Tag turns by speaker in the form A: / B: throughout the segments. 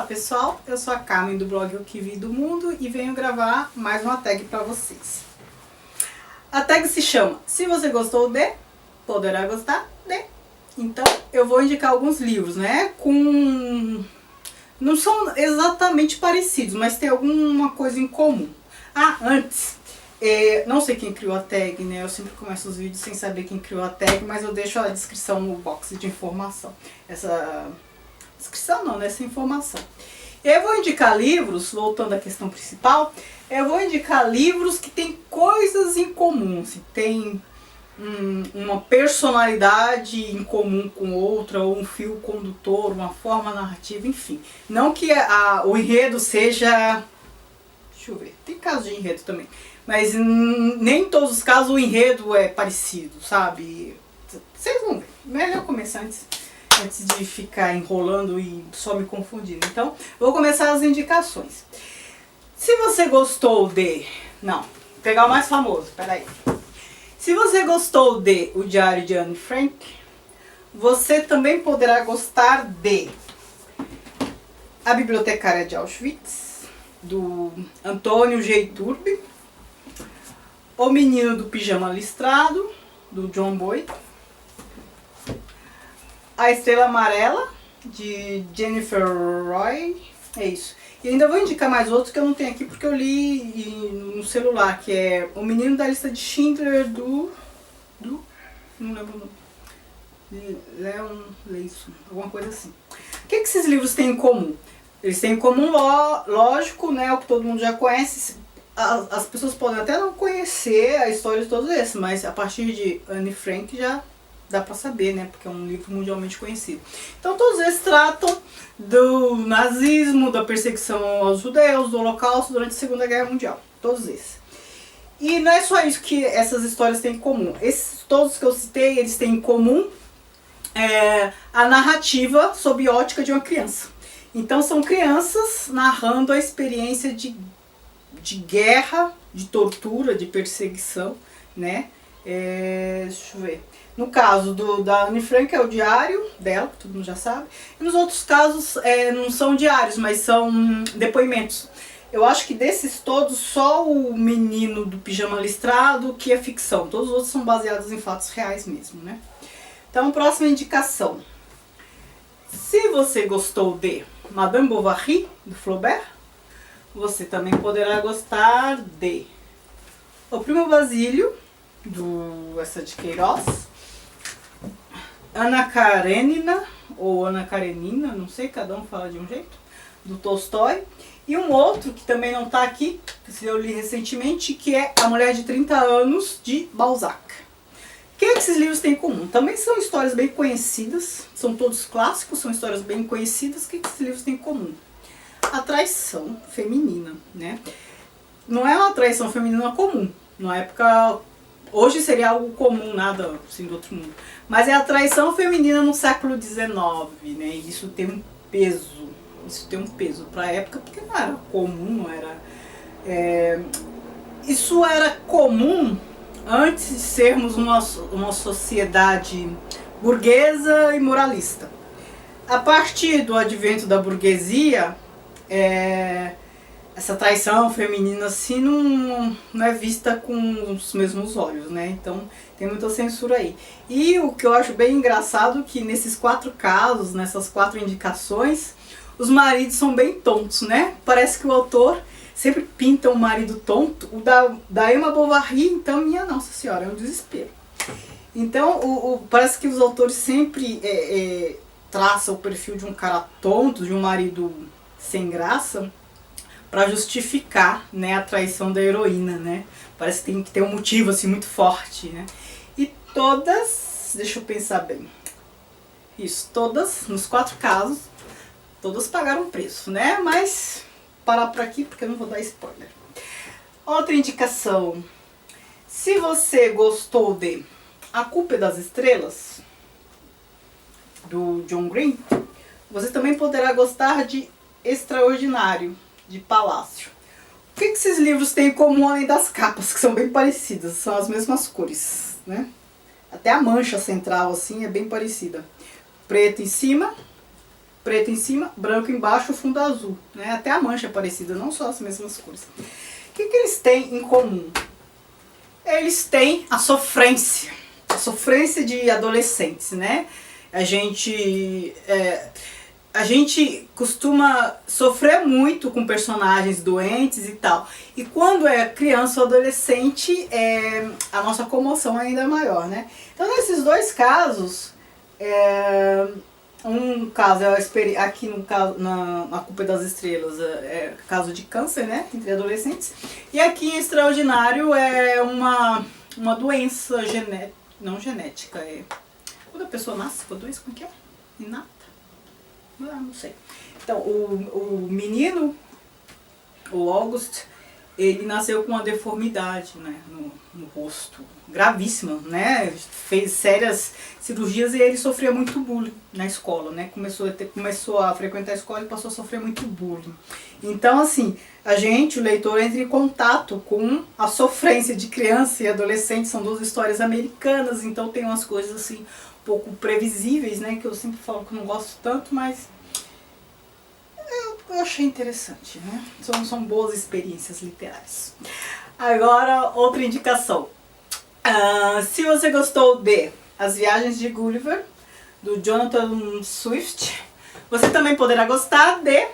A: pessoal, eu sou a Carmen do blog O Que Vi do Mundo e venho gravar mais uma tag para vocês. A tag se chama Se Você Gostou de, Poderá Gostar de. Então eu vou indicar alguns livros, né, não são exatamente parecidos, mas tem alguma coisa em comum. Antes, não sei quem criou a tag, né, eu sempre começo os vídeos sem saber quem criou a tag, mas eu deixo a descrição no box de informação. Essa descrição não, né, essa informação. Eu vou indicar livros, voltando à questão principal, eu vou indicar livros que têm coisas em comum, assim, tem uma personalidade em comum com outra, ou um fio condutor, uma forma narrativa, enfim. Não que o enredo seja... Deixa eu ver, tem casos de enredo também, mas nem em todos os casos o enredo é parecido, sabe? Vocês vão ver, melhor começar antes de ficar enrolando e só me confundindo. Então, vou começar as indicações. Se você gostou de... Não, vou pegar o mais famoso, peraí. Se você gostou de O Diário de Anne Frank, você também poderá gostar de A Bibliotecária de Auschwitz, do Antônio G. Iturbe, O Menino do Pijama Listrado, do John Boyd, A Estrela Amarela, de Jennifer Roy, é isso. E ainda vou indicar mais outros que eu não tenho aqui porque eu li no celular, que é O Menino da Lista de Schindler, não lembro o nome, Leon Leisson, alguma coisa assim. O que esses livros têm em comum? Eles têm em comum, lógico, né, o que todo mundo já conhece. As pessoas podem até não conhecer a história de todos esses, mas a partir de Anne Frank já dá pra saber, né? Porque é um livro mundialmente conhecido. Então todos eles tratam do nazismo, da perseguição aos judeus, do Holocausto durante a Segunda Guerra Mundial. Todos esses. E não é só isso que essas histórias têm em comum. Todos que eu citei, eles têm em comum a narrativa sob ótica de uma criança. Então são crianças narrando a experiência de guerra, de tortura, de perseguição, né? Deixa eu ver. No caso da Anne Frank é o diário dela, que todo mundo já sabe. E nos outros casos não são diários, mas são depoimentos. Eu acho que desses todos, só o Menino do Pijama Listrado que é ficção. Todos os outros são baseados em fatos reais mesmo, né? Então, próxima indicação. Se você gostou de Madame Bovary, do Flaubert, você também poderá gostar de O Primo Basílio, do Essa de Queiroz, Ana Karenina, ou Ana Karenina, não sei, cada um fala de um jeito, do Tolstói, e um outro que também não está aqui, que eu li recentemente, que é A Mulher de 30 Anos, de Balzac. O que esses livros têm em comum? Também são histórias bem conhecidas, são todos clássicos, são histórias bem conhecidas. O que esses livros têm em comum? A traição feminina, né? Não é uma traição feminina comum, na época... Hoje seria algo comum, nada assim do outro mundo. Mas é a traição feminina no século XIX, né? E isso tem um peso. Isso tem um peso para a época, porque não era comum, não era... Isso era comum antes de sermos uma sociedade burguesa e moralista. A partir do advento da burguesia, essa traição feminina assim não é vista com os mesmos olhos, né? Então tem muita censura aí. E o que eu acho bem engraçado é que nesses 4 casos, nessas 4 indicações, os maridos são bem tontos, né? Parece que o autor sempre pinta o marido tonto. O da Emma Bovary, então, minha Nossa Senhora, é um desespero. Então parece que os autores sempre traçam o perfil de um cara tonto, de um marido sem graça, para justificar, né, a traição da heroína, né? Parece que tem que ter um motivo assim muito forte, né? E todas, deixa eu pensar bem. Isso, todas, nos 4 casos, todas pagaram preço, né? Mas parar por aqui porque eu não vou dar spoiler. Outra indicação. Se você gostou de A Culpa é das Estrelas, do John Green, você também poderá gostar de Extraordinário, de Palácio. O que esses livros têm em comum além das capas, que são bem parecidas, são as mesmas cores, né? Até a mancha central assim é bem parecida. Preto em cima, preto em cima, branco embaixo, fundo azul, né? Até a mancha é parecida, não só as mesmas cores. O que que eles têm em comum? Eles têm a sofrência de adolescentes, né? A gente costuma sofrer muito com personagens doentes e tal. E quando é criança ou adolescente, a nossa comoção ainda é maior, né? Então, nesses dois casos, um caso é aqui no caso, na Culpa das Estrelas, é caso de câncer, né? Entre adolescentes. E aqui em Extraordinário é uma doença não genética, quando a pessoa nasce com a doença, como que é? Inata? Não sei. Então, o menino, o August, ele nasceu com uma deformidade, né, no rosto, gravíssima, né? Fez sérias cirurgias e ele sofria muito bullying na escola, né? Começou a frequentar a escola e passou a sofrer muito bullying. Então, assim, o leitor, entra em contato com a sofrência de criança e adolescente. São duas histórias americanas, então tem umas coisas assim um pouco previsíveis, né? Que eu sempre falo que eu não gosto tanto, mas eu achei interessante, né? São boas experiências literárias. Agora, outra indicação. Se você gostou de As Viagens de Gulliver, do Jonathan Swift, você também poderá gostar de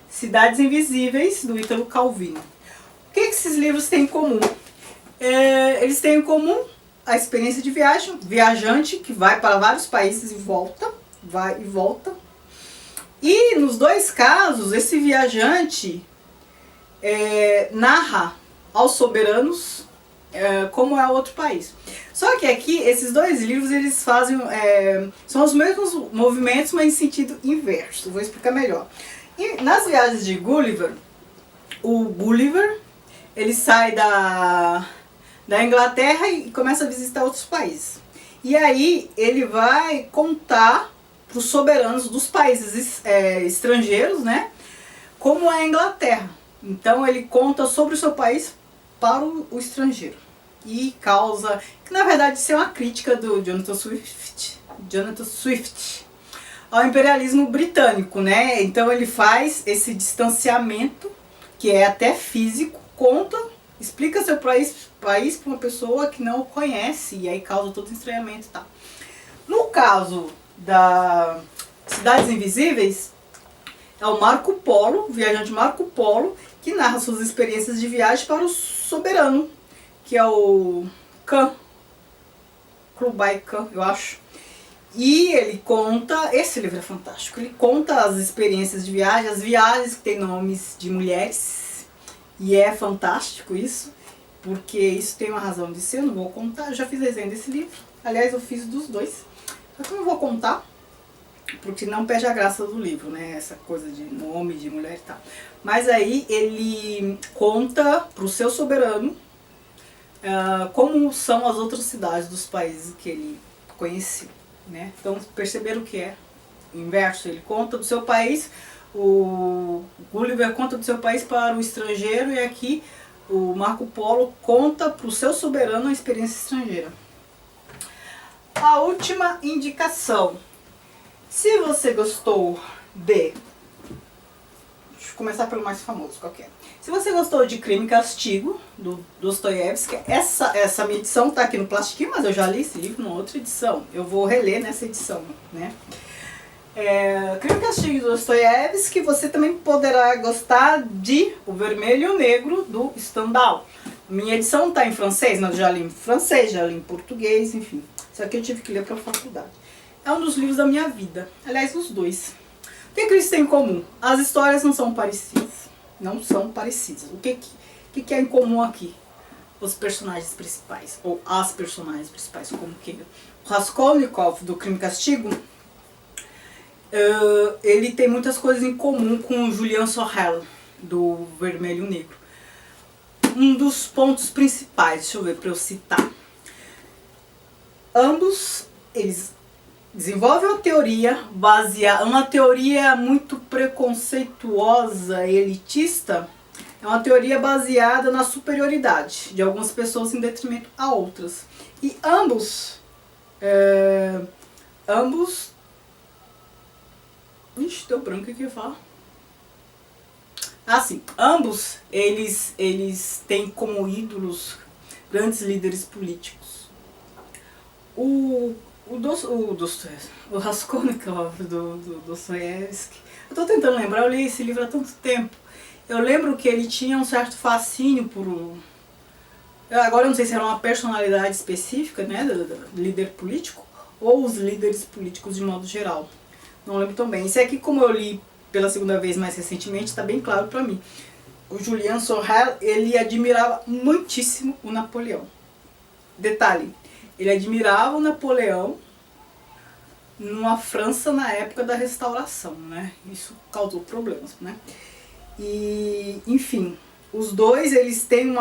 A: Cidades Invisíveis, do Ítalo Calvino. O que esses livros têm em comum? Eles têm em comum a experiência de viagem, viajante que vai para vários países e volta, vai e volta. E nos dois casos, esse viajante narra aos soberanos como é o outro país. Só que aqui, esses dois livros, eles fazem, são os mesmos movimentos, mas em sentido inverso. Vou explicar melhor. E nas Viagens de Gulliver, o Gulliver, ele sai da Inglaterra e começa a visitar outros países. E aí ele vai contar para os soberanos dos países estrangeiros, né, como é a Inglaterra. Então ele conta sobre o seu país para o estrangeiro. E causa, que na verdade isso é uma crítica do Jonathan Swift ao imperialismo britânico, né? Então ele faz esse distanciamento, que é até físico, explica seu país para uma pessoa que não o conhece, e aí causa todo o estranhamento e tal. No caso da Cidades Invisíveis, é o Marco Polo, o viajante Marco Polo, que narra suas experiências de viagem para o soberano, que é o Kublai Khan, eu acho. E ele conta, esse livro é fantástico, ele conta as experiências de viagem, as viagens que tem nomes de mulheres, e é fantástico isso, porque isso tem uma razão de ser. Eu não vou contar, eu já fiz resenha desse livro, aliás eu fiz dos dois, só que eu não vou contar, porque não perde a graça do livro, né, essa coisa de nome de mulher e tal. Mas aí ele conta para o seu soberano como são as outras cidades dos países que ele conheceu, né? Então perceberam que é o inverso, ele conta do seu país, o Gulliver conta do seu país para o estrangeiro, e aqui o Marco Polo conta para o seu soberano a experiência estrangeira. A última indicação. Se você gostou de... Deixa eu começar pelo mais famoso, qualquer. Se você gostou de Crime e Castigo, do Dostoiévski, essa minha edição está aqui no plastiquinho, mas eu já li esse livro numa outra edição. Eu vou reler nessa edição, né? Crime e Castigo do Dostoiévski, você também poderá gostar de O Vermelho e o Negro, do Stendhal. Minha edição está em francês, mas eu já li em francês, já li em português, enfim. Isso aqui eu tive que ler para a faculdade. É um dos livros da minha vida. Aliás, os dois. O que eles têm em comum? As histórias não são parecidas. Não são parecidas. O que é em comum aqui? Os personagens principais. Ou as personagens principais, como queira. O Raskolnikov, do Crime e Castigo, ele tem muitas coisas em comum com o Julian Sorel, do Vermelho e o Negro. Um dos pontos principais, deixa eu ver para eu citar. Ambos, eles desenvolve uma teoria baseada, uma teoria muito preconceituosa e elitista. É uma teoria baseada na superioridade de algumas pessoas em detrimento a outras. E ambos Ixi, deu branco aqui, fala. Assim, ambos, eles têm como ídolos grandes líderes políticos. O Raskolnikov, do Dostoiévski, eu tô tentando lembrar, eu li esse livro há tanto tempo. Eu lembro que ele tinha um certo fascínio por... Agora eu não sei se era uma personalidade específica, né, do líder político, ou os líderes políticos de modo geral. Não lembro tão bem. Esse aqui, como eu li pela segunda vez mais recentemente, está bem claro para mim. O Julian Sorel, ele admirava muitíssimo o Napoleão. Detalhe, ele admirava o Napoleão numa França na época da Restauração, né? Isso causou problemas, né? E, enfim, os dois, eles têm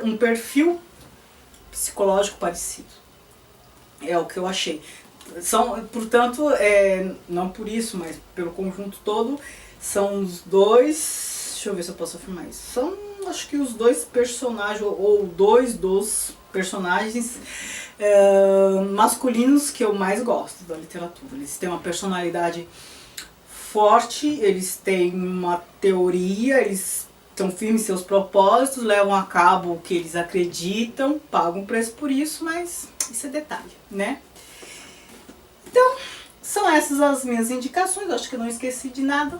A: um perfil psicológico parecido. É o que eu achei. São, portanto, não por isso, mas pelo conjunto todo, são os dois... Deixa eu ver se eu posso afirmar isso. São, acho que os dois personagens, ou dois dos personagens masculinos que eu mais gosto da literatura. Eles têm uma personalidade forte, eles têm uma teoria, eles são firmes em seus propósitos, levam a cabo o que eles acreditam, pagam preço por isso, mas isso é detalhe, né? Então, são essas as minhas indicações, acho que eu não esqueci de nada.